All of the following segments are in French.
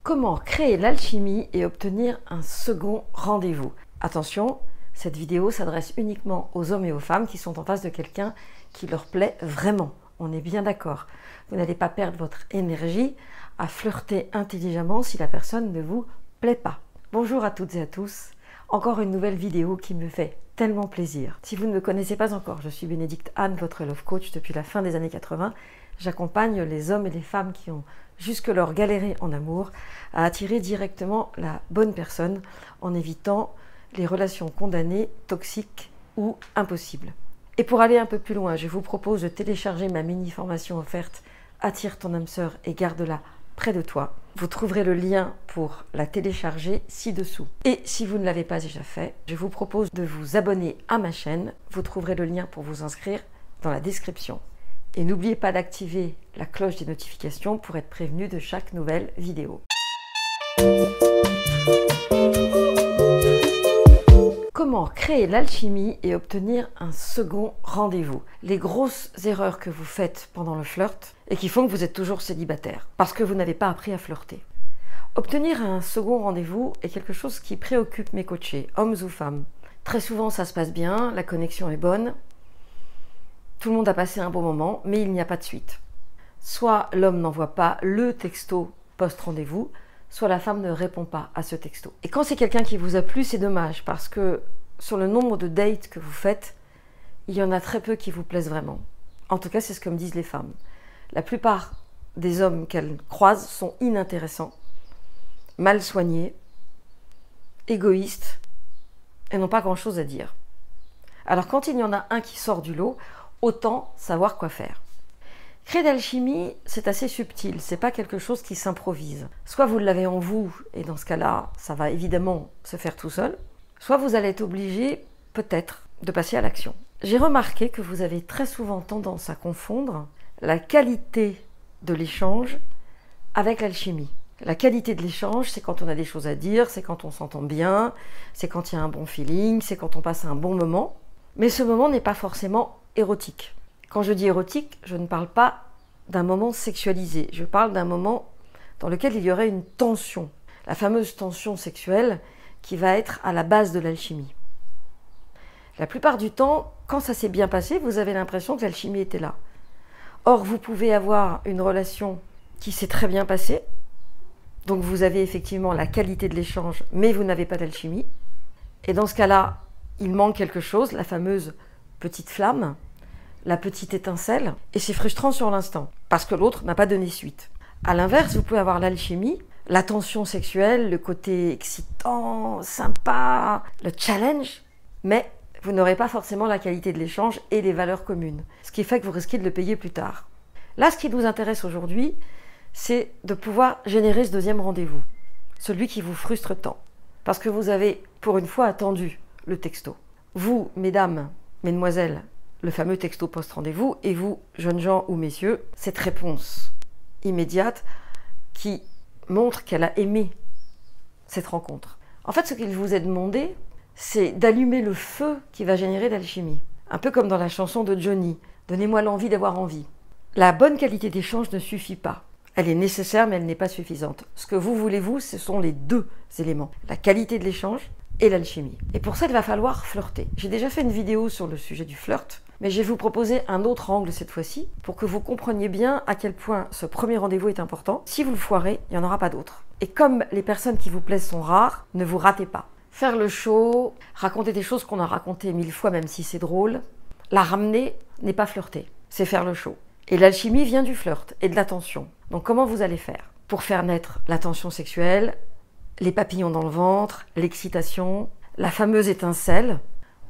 Comment créer l'alchimie et obtenir un second rendez-vous? Attention, cette vidéo s'adresse uniquement aux hommes et aux femmes qui sont en face de quelqu'un qui leur plaît vraiment. On est bien d'accord. Vous n'allez pas perdre votre énergie à flirter intelligemment si la personne ne vous plaît pas. Bonjour à toutes et à tous. Encore une nouvelle vidéo qui me fait tellement plaisir. Si vous ne me connaissez pas encore, je suis Bénédicte Anne, votre love coach depuis la fin des années 80. J'accompagne les hommes et les femmes qui ont jusque-lors galéré en amour à attirer directement la bonne personne en évitant les relations condamnées, toxiques ou impossibles. Et pour aller un peu plus loin, je vous propose de télécharger ma mini-formation offerte « Attire ton âme sœur et garde-la près de toi ». Vous trouverez le lien pour la télécharger ci-dessous. Et si vous ne l'avez pas déjà fait, je vous propose de vous abonner à ma chaîne. Vous trouverez le lien pour vous inscrire dans la description. Et n'oubliez pas d'activer la cloche des notifications pour être prévenu de chaque nouvelle vidéo. Comment créer l'alchimie et obtenir un second rendez-vous? Les grosses erreurs que vous faites pendant le flirt et qui font que vous êtes toujours célibataire parce que vous n'avez pas appris à flirter. Obtenir un second rendez-vous est quelque chose qui préoccupe mes coachés, hommes ou femmes. Très souvent ça se passe bien, la connexion est bonne, tout le monde a passé un bon moment, mais il n'y a pas de suite. Soit l'homme n'envoie pas le texto post-rendez-vous, soit la femme ne répond pas à ce texto. Et quand c'est quelqu'un qui vous a plu, c'est dommage, parce que sur le nombre de dates que vous faites, il y en a très peu qui vous plaisent vraiment. En tout cas, c'est ce que me disent les femmes. La plupart des hommes qu'elles croisent sont inintéressants, mal soignés, égoïstes, et n'ont pas grand-chose à dire. Alors quand il y en a un qui sort du lot, autant savoir quoi faire. Créer d'alchimie, c'est assez subtil, c'est pas quelque chose qui s'improvise. Soit vous l'avez en vous, et dans ce cas-là, ça va évidemment se faire tout seul, soit vous allez être obligé, peut-être, de passer à l'action. J'ai remarqué que vous avez très souvent tendance à confondre la qualité de l'échange avec l'alchimie. La qualité de l'échange, c'est quand on a des choses à dire, c'est quand on s'entend bien, c'est quand il y a un bon feeling, c'est quand on passe un bon moment. Mais ce moment n'est pas forcément érotique. Quand je dis érotique, je ne parle pas d'un moment sexualisé. Je parle d'un moment dans lequel il y aurait une tension. La fameuse tension sexuelle qui va être à la base de l'alchimie. La plupart du temps, quand ça s'est bien passé, vous avez l'impression que l'alchimie était là. Or, vous pouvez avoir une relation qui s'est très bien passée. Donc vous avez effectivement la qualité de l'échange, mais vous n'avez pas d'alchimie. Et dans ce cas-là, il manque quelque chose, la fameuse petite flamme, la petite étincelle, et c'est frustrant sur l'instant, parce que l'autre n'a pas donné suite. À l'inverse, vous pouvez avoir l'alchimie, la tension sexuelle, le côté excitant, sympa, le challenge, mais vous n'aurez pas forcément la qualité de l'échange et les valeurs communes, ce qui fait que vous risquez de le payer plus tard. Là, ce qui nous intéresse aujourd'hui, c'est de pouvoir générer ce deuxième rendez-vous, celui qui vous frustre tant, parce que vous avez, pour une fois, attendu le texto. Vous, mesdames, mesdemoiselles, le fameux texto post-rendez-vous, et vous, jeunes gens ou messieurs, cette réponse immédiate qui montre qu'elle a aimé cette rencontre. En fait, ce qu'il vous est demandé, c'est d'allumer le feu qui va générer l'alchimie. Un peu comme dans la chanson de Johnny, « Donnez-moi l'envie d'avoir envie ». La bonne qualité d'échange ne suffit pas. Elle est nécessaire, mais elle n'est pas suffisante. Ce que vous voulez, vous, ce sont les deux éléments. La qualité de l'échange et l'alchimie. Et pour ça, il va falloir flirter. J'ai déjà fait une vidéo sur le sujet du flirt, mais je vais vous proposer un autre angle cette fois-ci pour que vous compreniez bien à quel point ce premier rendez-vous est important. Si vous le foirez, il n'y en aura pas d'autres. Et comme les personnes qui vous plaisent sont rares, ne vous ratez pas. Faire le show, raconter des choses qu'on a racontées 1000 fois, même si c'est drôle, la ramener n'est pas flirter, c'est faire le show. Et l'alchimie vient du flirt et de l'attention. Donc comment vous allez faire pour faire naître la tension sexuelle, les papillons dans le ventre, l'excitation, la fameuse étincelle?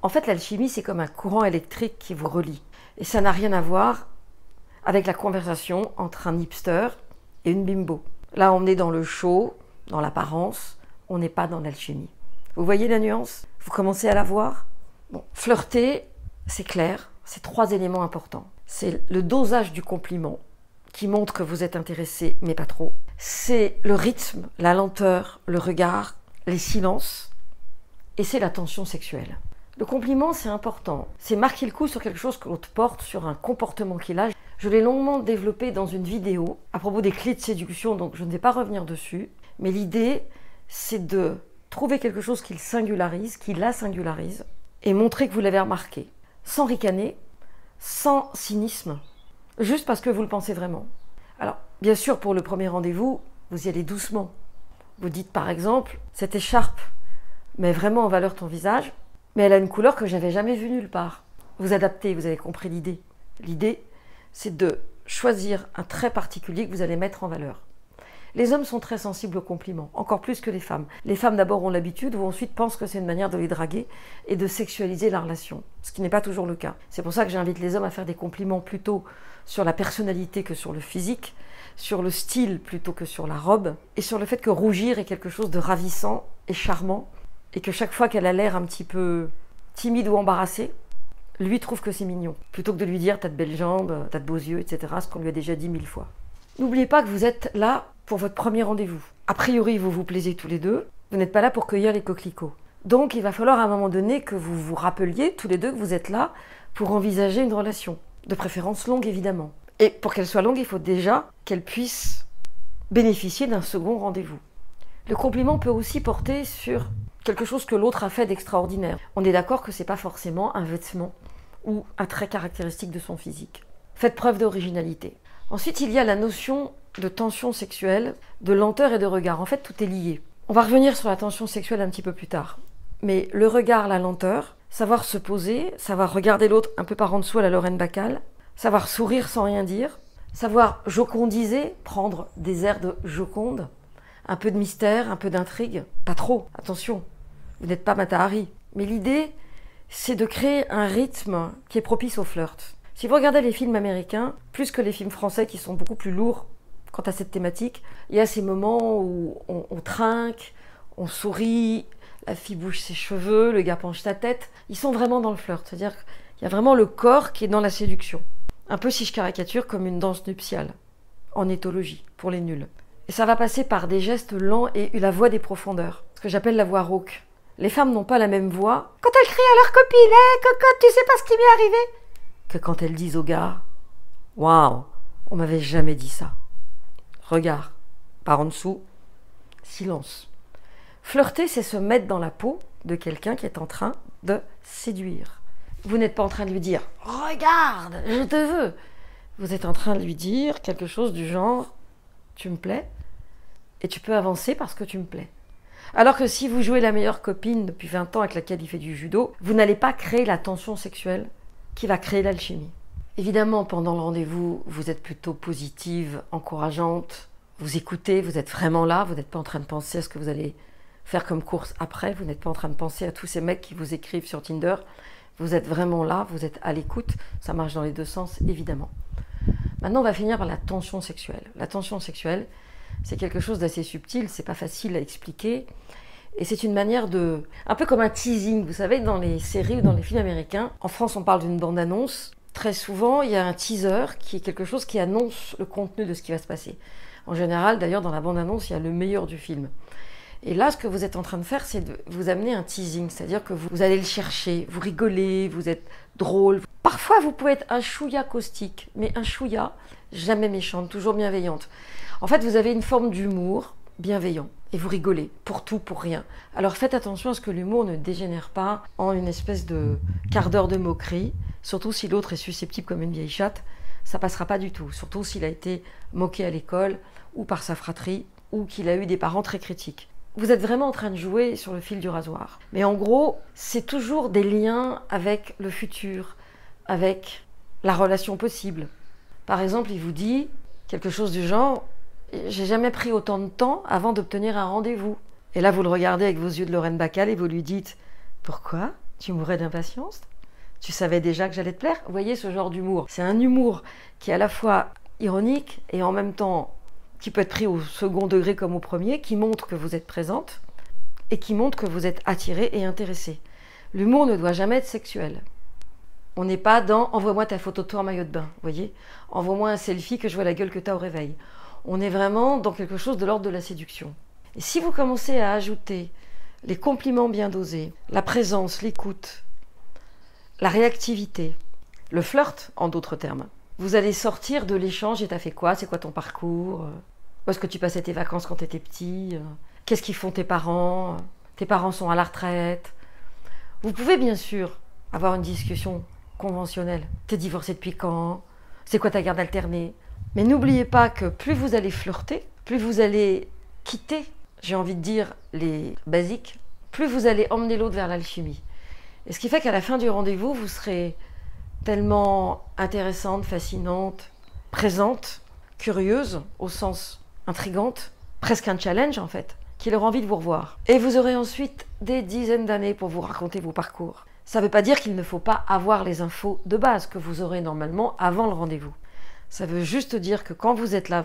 En fait, l'alchimie, c'est comme un courant électrique qui vous relie. Et ça n'a rien à voir avec la conversation entre un hipster et une bimbo. Là, on est dans le show, dans l'apparence, on n'est pas dans l'alchimie. Vous voyez la nuance? Vous commencez à la voir? Bon, flirter, c'est clair, c'est 3 éléments importants. C'est le dosage du compliment, qui montre que vous êtes intéressé, mais pas trop. C'est le rythme, la lenteur, le regard, les silences, et c'est la tension sexuelle. Le compliment, c'est important. C'est marquer le coup sur quelque chose que l'autre porte, sur un comportement qu'il a. Je l'ai longuement développé dans une vidéo à propos des clés de séduction, donc je ne vais pas revenir dessus. Mais l'idée, c'est de trouver quelque chose qui le singularise, qui la singularise, et montrer que vous l'avez remarqué, sans ricaner, sans cynisme, juste parce que vous le pensez vraiment. Alors, bien sûr, pour le premier rendez-vous, vous y allez doucement. Vous dites par exemple, cette écharpe met vraiment en valeur ton visage, mais elle a une couleur que j'avais jamais vue nulle part. Vous adaptez, vous avez compris l'idée. L'idée, c'est de choisir un trait particulier que vous allez mettre en valeur. Les hommes sont très sensibles aux compliments, encore plus que les femmes. Les femmes d'abord ont l'habitude ou ensuite pensent que c'est une manière de les draguer et de sexualiser la relation, ce qui n'est pas toujours le cas. C'est pour ça que j'invite les hommes à faire des compliments plutôt sur la personnalité que sur le physique, sur le style plutôt que sur la robe, et sur le fait que rougir est quelque chose de ravissant et charmant, et que chaque fois qu'elle a l'air un petit peu timide ou embarrassée, lui trouve que c'est mignon, plutôt que de lui dire « t'as de belles jambes, t'as de beaux yeux », etc., ce qu'on lui a déjà dit 1000 fois. N'oubliez pas que vous êtes là pour votre premier rendez-vous. A priori, vous vous plaisez tous les deux, vous n'êtes pas là pour cueillir les coquelicots. Donc, il va falloir à un moment donné que vous vous rappeliez tous les deux que vous êtes là pour envisager une relation, de préférence longue évidemment. Et pour qu'elle soit longue, il faut déjà qu'elle puisse bénéficier d'un second rendez-vous. Le compliment peut aussi porter sur quelque chose que l'autre a fait d'extraordinaire. On est d'accord que ce n'est pas forcément un vêtement ou un trait caractéristique de son physique. Faites preuve d'originalité. Ensuite, il y a la notion de tension sexuelle, de lenteur et de regard. En fait, tout est lié. On va revenir sur la tension sexuelle un petit peu plus tard. Mais le regard, la lenteur, savoir se poser, savoir regarder l'autre un peu par en dessous à la Lorraine Bacal, savoir sourire sans rien dire, savoir jocondiser, prendre des airs de joconde, un peu de mystère, un peu d'intrigue. Pas trop, attention, vous n'êtes pas Mata Hari. Mais l'idée, c'est de créer un rythme qui est propice au flirt. Si vous regardez les films américains, plus que les films français qui sont beaucoup plus lourds quant à cette thématique, il y a ces moments où on trinque, on sourit, la fille bouge ses cheveux, le gars penche sa tête. Ils sont vraiment dans le flirt, c'est-à-dire qu'il y a vraiment le corps qui est dans la séduction. Un peu si je caricature comme une danse nuptiale, en éthologie, pour les nuls. Et ça va passer par des gestes lents et la voix des profondeurs, ce que j'appelle la voix rauque. Les femmes n'ont pas la même voix quand elles crient à leur copine « Hé, cocotte, tu sais pas ce qui m'est arrivé ?» que quand elles disent au gars « Waouh, on m'avait jamais dit ça. » Regard, par en dessous, silence. Flirter, c'est se mettre dans la peau de quelqu'un qui est en train de séduire. Vous n'êtes pas en train de lui dire « Regarde, je te veux !» Vous êtes en train de lui dire quelque chose du genre « Tu me plais et tu peux avancer parce que tu me plais. » Alors que si vous jouez la meilleure copine depuis 20 ans avec laquelle il fait du judo, vous n'allez pas créer la tension sexuelle qui va créer l'alchimie. Évidemment, pendant le rendez-vous, vous êtes plutôt positive, encourageante, vous écoutez, vous êtes vraiment là, vous n'êtes pas en train de penser à ce que vous allez faire comme course après, vous n'êtes pas en train de penser à tous ces mecs qui vous écrivent sur Tinder, vous êtes vraiment là, vous êtes à l'écoute, ça marche dans les deux sens, évidemment. Maintenant, on va finir par la tension sexuelle. La tension sexuelle, c'est quelque chose d'assez subtil, c'est pas facile à expliquer, et c'est une manière de... un peu comme un teasing, vous savez, dans les séries ou dans les films américains. En France, on parle d'une bande-annonce. Très souvent, il y a un teaser qui est quelque chose qui annonce le contenu de ce qui va se passer. En général, d'ailleurs, dans la bande-annonce, il y a le meilleur du film. Et là, ce que vous êtes en train de faire, c'est de vous amener un teasing, c'est-à-dire que vous allez le chercher, vous rigolez, vous êtes drôle. Parfois, vous pouvez être un chouïa caustique, mais un chouïa jamais méchante, toujours bienveillante. En fait, vous avez une forme d'humour bienveillant et vous rigolez pour tout, pour rien. Alors faites attention à ce que l'humour ne dégénère pas en une espèce de quart d'heure de moquerie, surtout si l'autre est susceptible comme une vieille chatte, ça passera pas du tout, surtout s'il a été moqué à l'école ou par sa fratrie ou qu'il a eu des parents très critiques. Vous êtes vraiment en train de jouer sur le fil du rasoir. Mais en gros, c'est toujours des liens avec le futur, avec la relation possible. Par exemple, il vous dit quelque chose du genre « J'ai jamais pris autant de temps avant d'obtenir un rendez-vous. » Et là, vous le regardez avec vos yeux de Lorraine Bacal et vous lui dites « Pourquoi? Tu mourais d'impatience? Tu savais déjà que j'allais te plaire ?» Vous voyez ce genre d'humour. C'est un humour qui est à la fois ironique et en même temps qui peut être pris au second degré comme au premier, qui montre que vous êtes présente et qui montre que vous êtes attiré et intéressé. L'humour ne doit jamais être sexuel. On n'est pas dans « envoie-moi ta photo de toi en maillot de bain », vous voyez, « envoie-moi un selfie que je vois la gueule que tu as au réveil ». On est vraiment dans quelque chose de l'ordre de la séduction. Et si vous commencez à ajouter les compliments bien dosés, la présence, l'écoute, la réactivité, le flirt en d'autres termes, vous allez sortir de l'échange « et t'as fait quoi? C'est quoi ton parcours ?» Où est-ce que tu passais tes vacances quand tu étais petit? Qu'est-ce qu'ils font tes parents? Tes parents sont à la retraite. Vous pouvez bien sûr avoir une discussion conventionnelle. T'es divorcé depuis quand? C'est quoi ta garde alternée? Mais n'oubliez pas que plus vous allez flirter, plus vous allez quitter, j'ai envie de dire, les basiques, plus vous allez emmener l'autre vers l'alchimie. Et ce qui fait qu'à la fin du rendez-vous, vous serez tellement intéressante, fascinante, présente, curieuse, au sens intrigante, presque un challenge en fait, qu'il aura envie de vous revoir. Et vous aurez ensuite des dizaines d'années pour vous raconter vos parcours. Ça ne veut pas dire qu'il ne faut pas avoir les infos de base que vous aurez normalement avant le rendez-vous. Ça veut juste dire que quand vous êtes là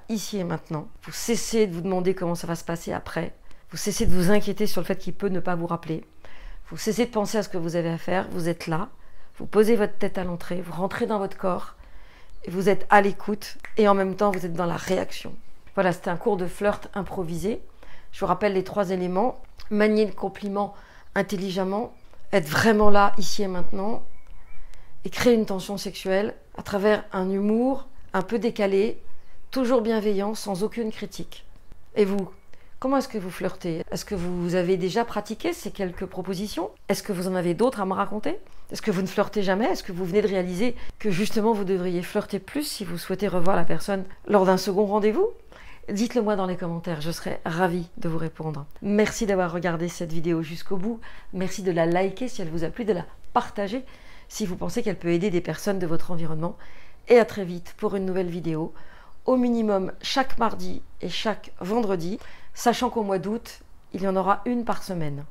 ici et maintenant. Vous cessez de vous demander comment ça va se passer après. Vous cessez de vous inquiéter sur le fait qu'il peut ne pas vous rappeler. Vous cessez de penser à ce que vous avez à faire. Vous êtes là. Vous posez votre tête à l'entrée. Vous rentrez dans votre corps. Et vous êtes à l'écoute. Et en même temps, vous êtes dans la réaction. Voilà, c'était un cours de flirt improvisé. Je vous rappelle les 3 éléments. Manier le compliment intelligemment. Être vraiment là, ici et maintenant. Et créer une tension sexuelle à travers un humour un peu décalé, toujours bienveillant, sans aucune critique. Et vous, comment est-ce que vous flirtez? Est-ce que vous avez déjà pratiqué ces quelques propositions? Est-ce que vous en avez d'autres à me raconter? Est-ce que vous ne flirtez jamais? Est-ce que vous venez de réaliser que justement vous devriez flirter plus si vous souhaitez revoir la personne lors d'un second rendez-vous? Dites-le moi dans les commentaires, je serai ravie de vous répondre. Merci d'avoir regardé cette vidéo jusqu'au bout. Merci de la liker si elle vous a plu, de la partager si vous pensez qu'elle peut aider des personnes de votre environnement. Et à très vite pour une nouvelle vidéo, au minimum chaque mardi et chaque vendredi, sachant qu'au mois d'août, il y en aura une par semaine.